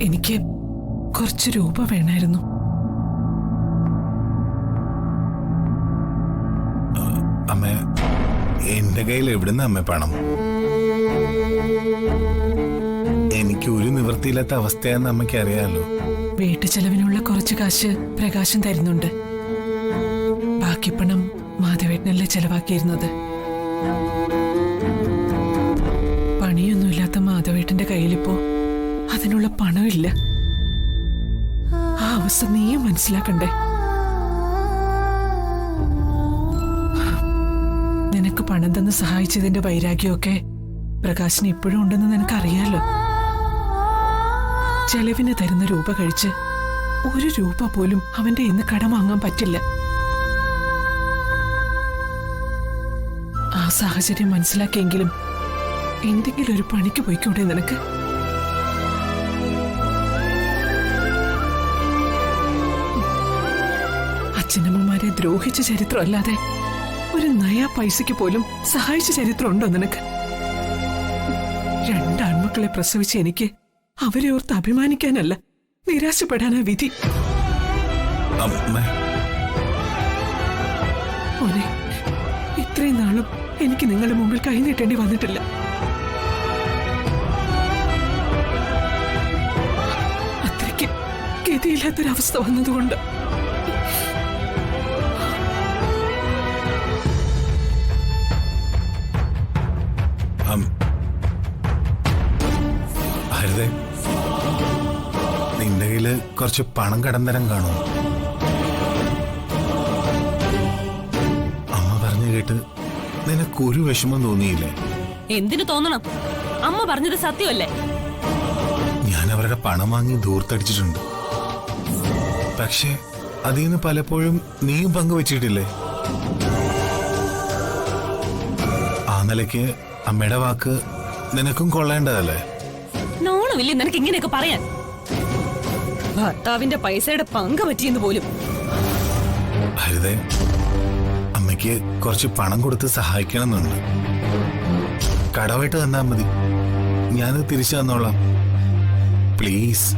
എനിക്ക് കുറച്ച് രൂപ വേണമായിരുന്നു. അമ്മ, എന്റെ കയ്യിൽ എവിടുന്ന അമ്മ പണം? എനിക്ക് ഒരു നിവൃത്തിയില്ലാത്ത അവസ്ഥയാന്ന് അമ്മയ്ക്ക് അറിയാലോ. വീട്ടു ചെലവിനുള്ള കുറച്ച് കാശ് പ്രകാശം തരുന്നുണ്ട്. ബാക്കി പണം മാധവേട്ടനല്ലേ ചെലവാക്കിയിരുന്നത്. പണിയൊന്നുമില്ലാത്ത മാധവേട്ടന്റെ കയ്യിലിപ്പോ അതിനുള്ള പണമില്ല. ആ അവസ്ഥ നീയും മനസ്സിലാക്കണ്ടേ? നിനക്ക് പണം തന്ന് സഹായിച്ചതിന്റെ വൈരാഗ്യമൊക്കെ പ്രകാശിന് ഇപ്പോഴും ഉണ്ടെന്ന് നിനക്കറിയാലോ. ചെലവിന് തരുന്ന രൂപ കഴിച്ച് ഒരു രൂപ പോലും അവന്റെ ഇന്ന് കടം വാങ്ങാൻ പറ്റില്ല. ആ സാഹചര്യം മനസ്സിലാക്കിയെങ്കിലും എന്തെങ്കിലും ഒരു പണിക്ക് പോയിക്കൂടെ നിനക്ക്? അച്ഛനമ്മമാരെ ദ്രോഹിച്ച ചരിത്രം അല്ലാതെ ഒരു നയാ പൈസയ്ക്ക് പോലും സഹായിച്ച ചരിത്രം ഉണ്ടോ നിനക്ക്? രണ്ടാൺമക്കളെ പ്രസവിച്ച എനിക്ക് അവരെ ഓർത്ത് അഭിമാനിക്കാനല്ല, നിരാശപ്പെടാനാ വിധി. മോനെ, ഇത്രയും നാളും എനിക്ക് നിങ്ങളുടെ മുമ്പിൽ കൈ നീട്ടേണ്ടി വന്നിട്ടില്ല. അത്രയ്ക്ക് ഗതിയില്ലാത്തൊരവസ്ഥ വന്നതുകൊണ്ട്. ഹരിതേ, നിന്റെ കയ്യില് കുറച്ച് പണം കടം തരം കാണും. അമ്മ പറഞ്ഞു കേട്ട് നിനക്കൊരു വിഷമം തോന്നിയില്ലേ? എന്തിനു തോന്നണം? അമ്മ പറഞ്ഞത് സത്യമല്ലേ? ഞാൻ അവരുടെ പണം വാങ്ങി ദൂർത്തടിച്ചിട്ടുണ്ട്. പക്ഷെ അതിൽ നിന്ന് പലപ്പോഴും നീയും പങ്കുവച്ചിട്ടില്ലേ? ആ നിലയ്ക്ക് അമ്മയുടെ വാക്ക് നിനക്കും കൊള്ളേണ്ടതല്ലേ? നോണമില്ലേ നിനക്ക് ഇങ്ങനെയൊക്കെ പറയാൻ? ഭർത്താവിന്റെ പൈസയുടെ പങ്ക് പറ്റിയെന്ന് പോലും. ഹരിതേ, അമ്മയ്ക്ക് കുറച്ച് പണം കൊടുത്ത് സഹായിക്കണമെന്നുണ്ട്. കടമായിട്ട് തന്നാ മതി, ഞാനത് തിരിച്ചു തന്നോളാം. പ്ലീസ്.